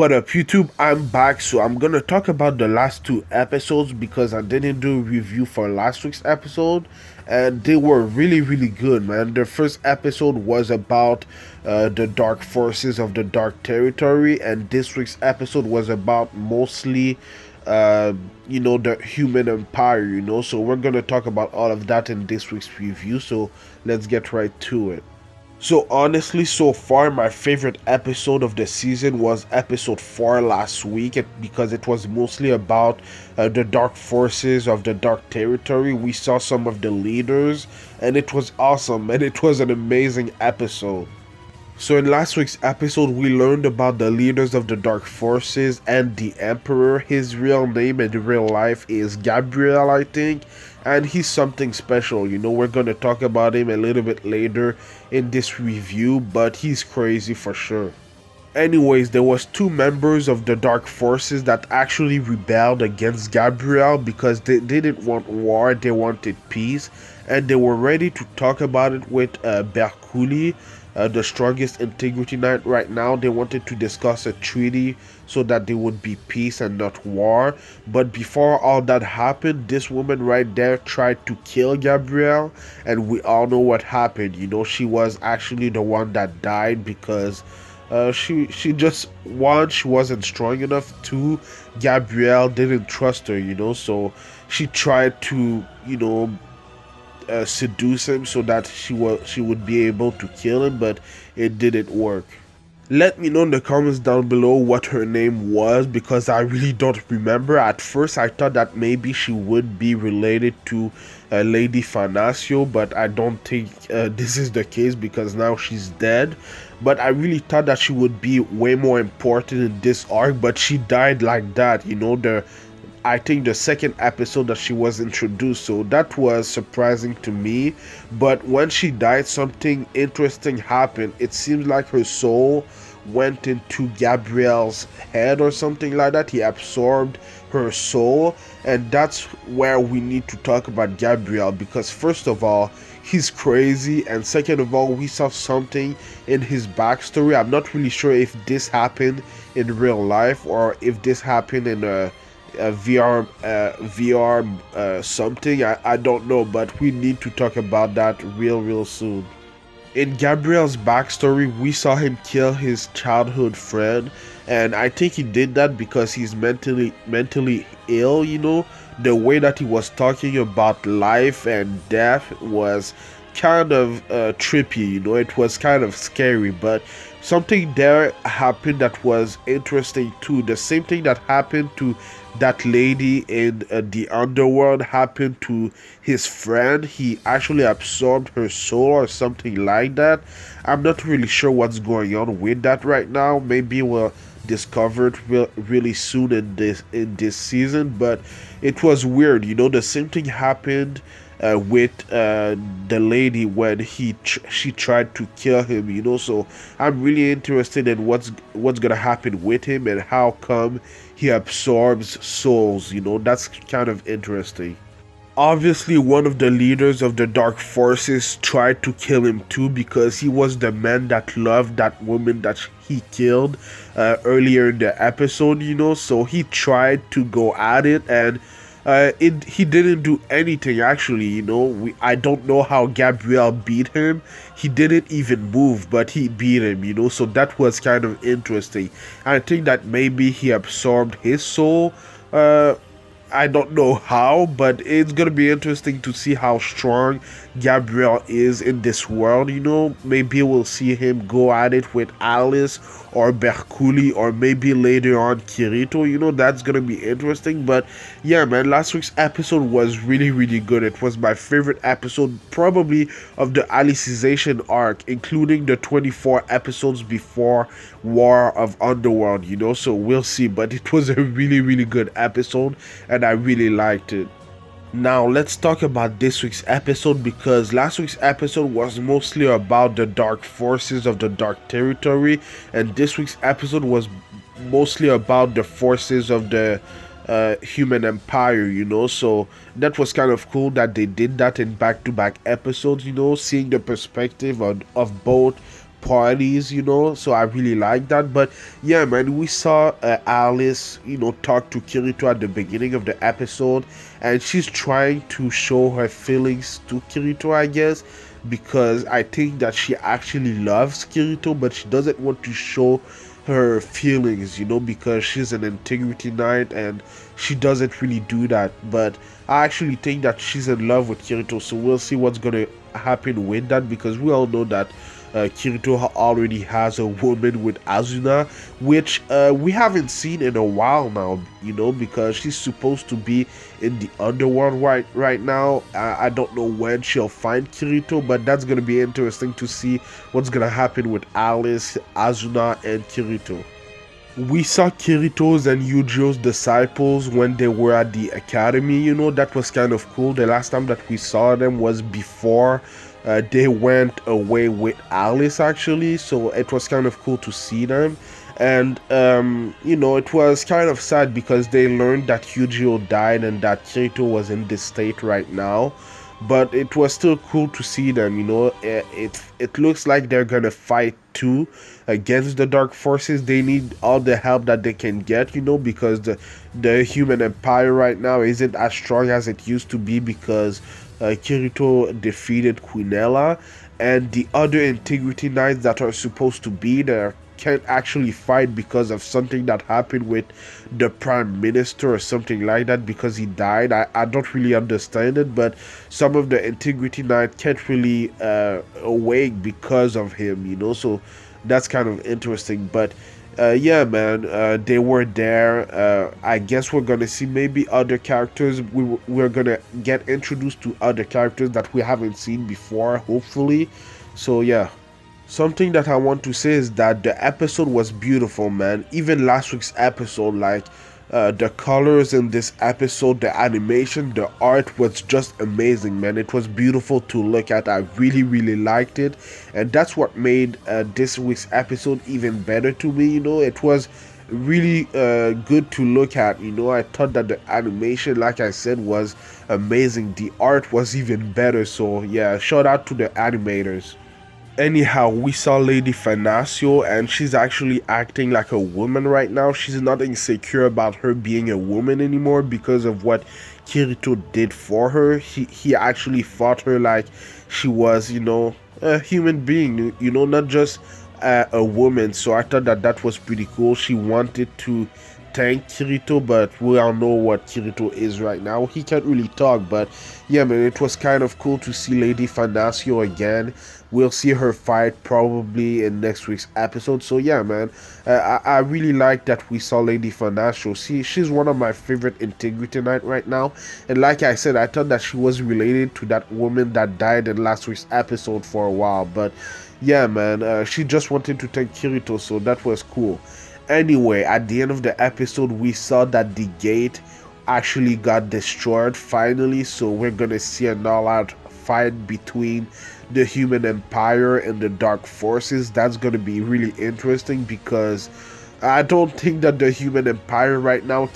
What up YouTube, I'm back. So I'm gonna talk about the last two episodes because I didn't do a review for last week's episode and they were really good, man. The first episode was about the dark forces of the dark territory, and this week's episode was about mostly the human empire, so we're gonna talk about all of that in this week's review. So let's get right to it. So honestly, so far my favorite episode of the season was episode 4 last week, because it was mostly about the dark forces of the dark territory. We saw some of the leaders and it was awesome, and it was an amazing episode. So in last week's episode, we learned about the leaders of the dark forces and the emperor. His real name in real life is Gabrielle, I think, and he's something special. We're gonna talk about him a little bit later in this review, but he's crazy for sure. Anyways, there was two members of the dark forces that actually rebelled against Gabrielle because they didn't want war, they wanted peace, and they were ready to talk about it with Berkuli, the strongest integrity knight right now. They wanted to discuss a treaty so that there would be peace and not war. But before all that happened, this woman right there tried to kill Gabrielle, and we all know what happened. She was actually the one that died because she just, one, she wasn't strong enough, two, Gabrielle didn't trust her, so she tried to seduce him so that she would be able to kill him, but it didn't work. Let me know in the comments down below what her name was, because I really don't remember. At first I thought that maybe she would be related to Lady Fanasio, but I don't think this is the case because now she's dead. But I really thought that she would be way more important in this arc, but she died like that, I think the second episode that she was introduced, so that was surprising to me. But when she died, something interesting happened. It seems like her soul went into Gabrielle's head or something like that. He absorbed her soul, and that's where we need to talk about Gabrielle, because first of all, he's crazy, and second of all, we saw something in his backstory. I'm not really sure if this happened in real life or if this happened in a VR something. I don't know, but we need to talk about that real soon. In Gabrielle's backstory, we saw him kill his childhood friend, and I think he did that because he's mentally ill. The way that he was talking about life and death was kind of trippy. It was kind of scary, but something there happened that was interesting too. The same thing that happened to that lady in the Underworld happened to his friend. He actually absorbed her soul or something like that. I'm not really sure what's going on with that right now. Maybe we'll discover it really soon in this season, but it was weird. The same thing happened with the lady when she tried to kill him. So I'm really interested in what's gonna happen with him and how come he absorbs souls. That's kind of interesting. Obviously, one of the leaders of the dark forces tried to kill him too, because he was the man that loved that woman that he killed earlier in the episode. So he tried to go at it, and he didn't do anything actually. I don't know how Gabrielle beat him. He didn't even move, but he beat him. So that was kind of interesting. I think that maybe he absorbed his soul. I don't know how, but it's gonna be interesting to see how strong Gabrielle is in this world. Maybe we'll see him go at it with Alice or Berkuli, or maybe later on Kirito. That's gonna be interesting. But yeah, man, last week's episode was really good. It was my favorite episode probably of the Alicization arc, including the 24 episodes before War of Underworld. So we'll see, but it was a really good episode, and I really liked it. Now let's talk about this week's episode, because last week's episode was mostly about the dark forces of the dark territory, and this week's episode was mostly about the forces of the human empire. So that was kind of cool that they did that in back-to-back episodes, seeing the perspective of both parties, so I really like that. But yeah, man, we saw Alice, talk to Kirito at the beginning of the episode, and she's trying to show her feelings to Kirito, I guess, because I think that she actually loves Kirito, but she doesn't want to show her feelings, because she's an integrity knight and she doesn't really do that. But I actually think that she's in love with Kirito, so we'll see what's gonna happen with that, because we all know that Kirito already has a woman with Azuna, which we haven't seen in a while now, because she's supposed to be in the underworld right now. I don't know when she'll find Kirito, but that's gonna be interesting to see what's gonna happen with Alice, Azuna, and Kirito. We saw Kirito's and Yujio's disciples when they were at the academy, that was kind of cool. The last time that we saw them was before they went away with Alice, actually, so it was kind of cool to see them. And it was kind of sad because they learned that Yujio died and that Kirito was in this state right now, but it was still cool to see them. It looks like they're gonna fight too against the dark forces. They need all the help that they can get, because the human empire right now isn't as strong as it used to be, because Kirito defeated Quinella, and the other integrity knights that are supposed to be there can't actually fight because of something that happened with the prime minister or something like that, because he died. I don't really understand it, but some of the integrity knights can't really awake because of him, so that's kind of interesting. But yeah, man, they were there. I guess we're gonna see maybe other characters. We're gonna get introduced to other characters that we haven't seen before, hopefully. So yeah. Something that I want to say is that the episode was beautiful, man. Even last week's episode, like the colors in this episode, the animation, the art was just amazing, man. It was beautiful to look at. I really, really liked it, and that's what made this week's episode even better to me. It was really good to look at. I thought that the animation, like I said, was amazing. The art was even better. So yeah, shout out to the animators. Anyhow, we saw Lady Fanasio, and she's actually acting like a woman right now. She's not insecure about her being a woman anymore because of what Kirito did for her. He actually fought her like she was, a human being, not just a woman. So I thought that that was pretty cool. She wanted to thank Kirito, but we all know what Kirito is right now. He can't really talk, but yeah, man, it was kind of cool to see Lady Fanasio again. We'll see her fight probably in next week's episode. So yeah, man, I really like that we saw Lady Fanasio. She's one of my favorite Integrity Knight right now, and like I said, I thought that she was related to that woman that died in last week's episode for a while, but yeah, man, she just wanted to thank Kirito, so that was cool. Anyway, at the end of the episode, we saw that the gate actually got destroyed finally, so we're gonna see an all-out fight between the human empire and the dark forces. That's gonna be really interesting, because I don't think that the human empire right now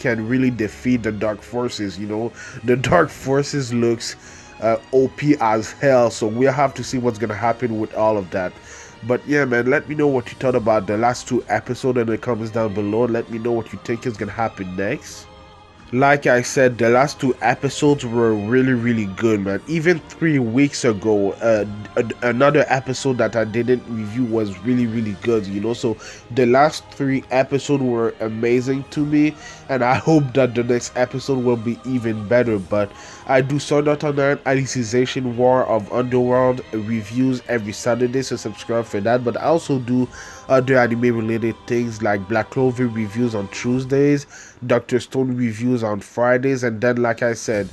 can really defeat the dark forces. The dark forces looks OP as hell, so we'll have to see what's gonna happen with all of that. But yeah, man, let me know what you thought about the last two episodes in the comments down below. Let me know what you think is gonna happen next. Like I said, the last two episodes were really, really good, man. Even 3 weeks ago, another episode that I didn't review was really, really good, So the last 3 episodes were amazing to me, and I hope that the next episode will be even better. But I do Sword Art Online Alicization War of Underworld reviews every Saturday, so subscribe for that. But I also do other anime related things like Black Clover reviews on Tuesdays, Dr. Stone reviews on Fridays, and then, like I said,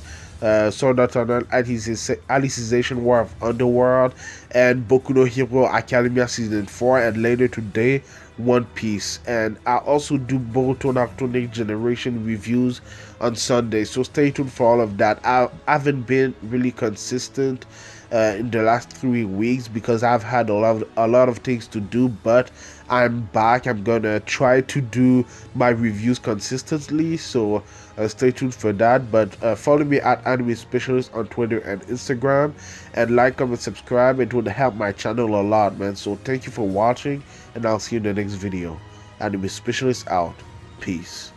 Sword Art Online Alicization War of Underworld, and Boku no Hero Academia Season 4, and later today, One Piece. And I also do Boruto Naruto Next Generation reviews on Sunday, so stay tuned for all of that. I haven't been really consistent in the last 3 weeks because I've had a lot of things to do, but I'm back. I'm gonna try to do my reviews consistently, so stay tuned for that. But follow me at Anime Specialist on Twitter and Instagram, and like, comment, subscribe. It would help my channel a lot, man. So thank you for watching, and I'll see you in the next video. Anime Specialist out. Peace.